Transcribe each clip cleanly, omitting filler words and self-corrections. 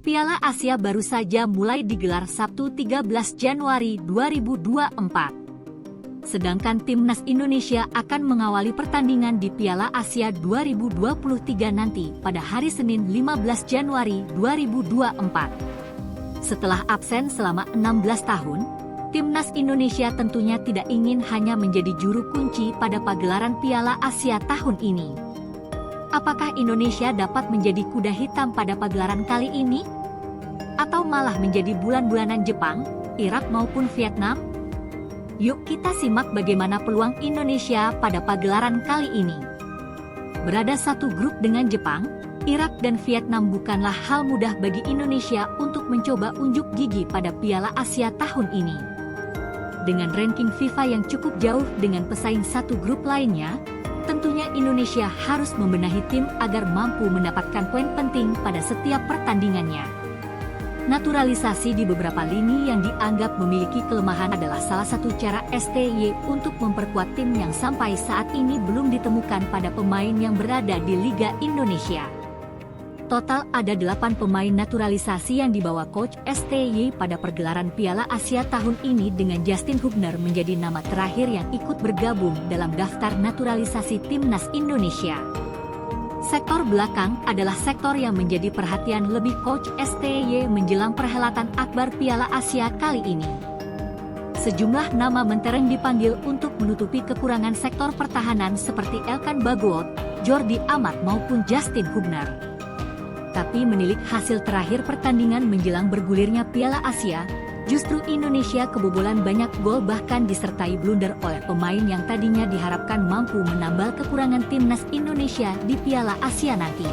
Piala Asia baru saja mulai digelar Sabtu 13 Januari 2024. Sedangkan timnas Indonesia akan mengawali pertandingan di Piala Asia 2023 nanti pada hari Senin 15 Januari 2024. Setelah absen selama 16 tahun, timnas Indonesia tentunya tidak ingin hanya menjadi juru kunci pada pagelaran Piala Asia tahun ini. Apakah Indonesia dapat menjadi kuda hitam pada pagelaran kali ini? Atau malah menjadi bulan-bulanan Jepang, Irak maupun Vietnam? Yuk kita simak bagaimana peluang Indonesia pada pagelaran kali ini. Berada satu grup dengan Jepang, Irak dan Vietnam bukanlah hal mudah bagi Indonesia untuk mencoba unjuk gigi pada Piala Asia tahun ini. Dengan ranking FIFA yang cukup jauh dengan pesaing satu grup lainnya, tentunya Indonesia harus membenahi tim agar mampu mendapatkan poin penting pada setiap pertandingannya. Naturalisasi di beberapa lini yang dianggap memiliki kelemahan adalah salah satu cara STY untuk memperkuat tim yang sampai saat ini belum ditemukan pada pemain yang berada di Liga Indonesia. Total ada 8 pemain naturalisasi yang dibawa Coach STY pada pergelaran Piala Asia tahun ini, dengan Justin Hubner menjadi nama terakhir yang ikut bergabung dalam daftar naturalisasi timnas Indonesia. Sektor belakang adalah sektor yang menjadi perhatian lebih Coach STY menjelang perhelatan akbar Piala Asia kali ini. Sejumlah nama mentereng dipanggil untuk menutupi kekurangan sektor pertahanan seperti Elkan Bagoot, Jordi Amat maupun Justin Hubner. Tapi menilik hasil terakhir pertandingan menjelang bergulirnya Piala Asia, justru Indonesia kebobolan banyak gol bahkan disertai blunder oleh pemain yang tadinya diharapkan mampu menambal kekurangan timnas Indonesia di Piala Asia nanti.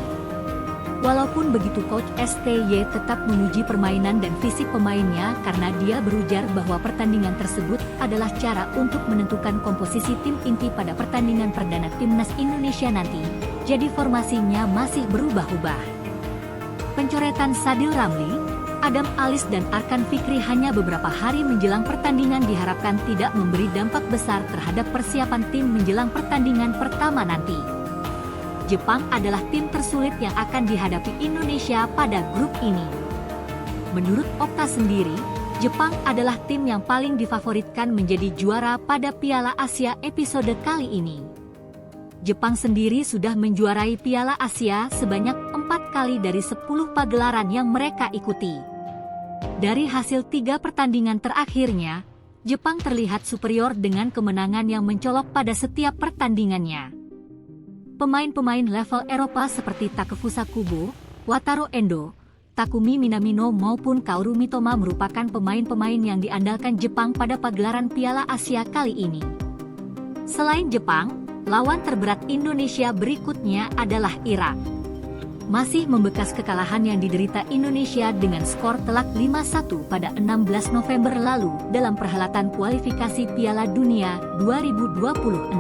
Walaupun begitu, Coach STY tetap memuji permainan dan fisik pemainnya karena dia berujar bahwa pertandingan tersebut adalah cara untuk menentukan komposisi tim inti pada pertandingan perdana timnas Indonesia nanti, jadi formasinya masih berubah-ubah. Pencoretan Sadil Ramli, Adam Alis dan Arkan Fikri hanya beberapa hari menjelang pertandingan diharapkan tidak memberi dampak besar terhadap persiapan tim menjelang pertandingan pertama nanti. Jepang adalah tim tersulit yang akan dihadapi Indonesia pada grup ini. Menurut Opta sendiri, Jepang adalah tim yang paling difavoritkan menjadi juara pada Piala Asia episode kali ini. Jepang sendiri sudah menjuarai Piala Asia sebanyak 4 kali dari 10 pagelaran yang mereka ikuti. Dari hasil 3 pertandingan terakhirnya, Jepang terlihat superior dengan kemenangan yang mencolok pada setiap pertandingannya. Pemain-pemain level Eropa seperti Takefusa Kubo, Wataru Endo, Takumi Minamino maupun Kaoru Mitoma merupakan pemain-pemain yang diandalkan Jepang pada pagelaran Piala Asia kali ini. Selain Jepang, lawan terberat Indonesia berikutnya adalah Irak. Masih membekas kekalahan yang diderita Indonesia dengan skor telak 5-1 pada 16 November lalu dalam perhelatan kualifikasi Piala Dunia 2026.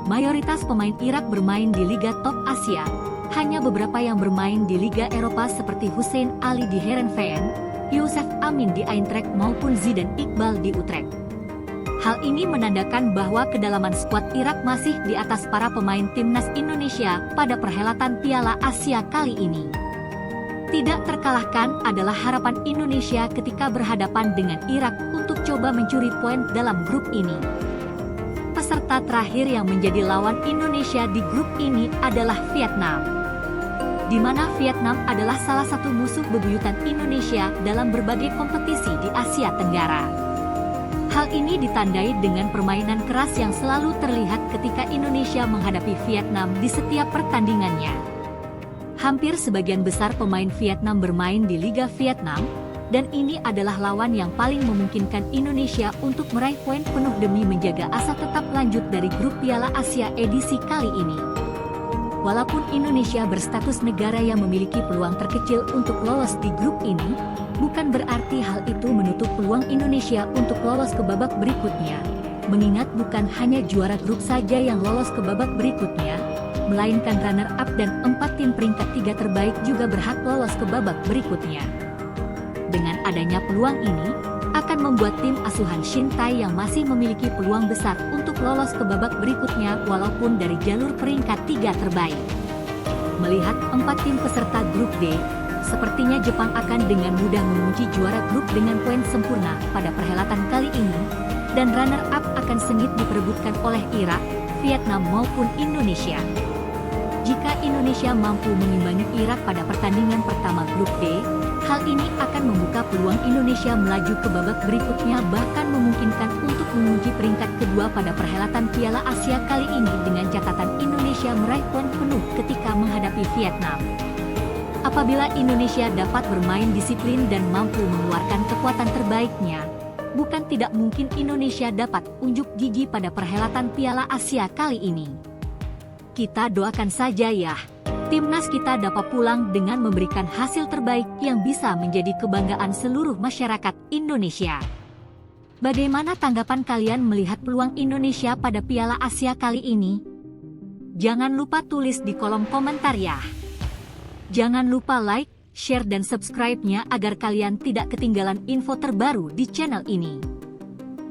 Mayoritas pemain Irak bermain di Liga Top Asia, hanya beberapa yang bermain di Liga Eropa seperti Hussein Ali di Heerenveen, Youssef Amin di Eintracht maupun Zidan Iqbal di Utrecht. Hal ini menandakan bahwa kedalaman skuad Irak masih di atas para pemain timnas Indonesia pada perhelatan Piala Asia kali ini. Tidak terkalahkan adalah harapan Indonesia ketika berhadapan dengan Irak untuk coba mencuri poin dalam grup ini. Peserta terakhir yang menjadi lawan Indonesia di grup ini adalah Vietnam, di mana Vietnam adalah salah satu musuh bebuyutan Indonesia dalam berbagai kompetisi di Asia Tenggara. Hal ini ditandai dengan permainan keras yang selalu terlihat ketika Indonesia menghadapi Vietnam di setiap pertandingannya. Hampir sebagian besar pemain Vietnam bermain di Liga Vietnam, dan ini adalah lawan yang paling memungkinkan Indonesia untuk meraih poin penuh demi menjaga asa tetap lanjut dari grup Piala Asia edisi kali ini. Walaupun Indonesia berstatus negara yang memiliki peluang terkecil untuk lolos di grup ini, bukan berarti hal itu menutup peluang Indonesia untuk lolos ke babak berikutnya. Mengingat bukan hanya juara grup saja yang lolos ke babak berikutnya, melainkan runner-up dan 4 tim peringkat 3 terbaik juga berhak lolos ke babak berikutnya. Dengan adanya peluang ini, akan membuat tim asuhan Shin Tae yang masih memiliki peluang besar untuk lolos ke babak berikutnya walaupun dari jalur peringkat 3 terbaik. Melihat 4 tim peserta grup D, Sepertinya Jepang akan dengan mudah mengunci juara grup dengan poin sempurna pada perhelatan kali ini, dan runner-up akan sengit diperebutkan oleh Irak, Vietnam maupun Indonesia. Jika Indonesia mampu mengimbangi Irak pada pertandingan pertama grup D, hal ini akan membuka peluang Indonesia melaju ke babak berikutnya, bahkan memungkinkan untuk mengunci peringkat kedua pada perhelatan Piala Asia kali ini dengan catatan Indonesia meraih poin penuh ketika menghadapi Vietnam. Apabila Indonesia dapat bermain disiplin dan mampu mengeluarkan kekuatan terbaiknya, bukan tidak mungkin Indonesia dapat unjuk gigi pada perhelatan Piala Asia kali ini. Kita doakan saja ya, timnas kita dapat pulang dengan memberikan hasil terbaik yang bisa menjadi kebanggaan seluruh masyarakat Indonesia. Bagaimana tanggapan kalian melihat peluang Indonesia pada Piala Asia kali ini? Jangan lupa tulis di kolom komentar ya. Jangan lupa like, share dan subscribe-nya agar kalian tidak ketinggalan info terbaru di channel ini.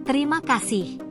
Terima kasih.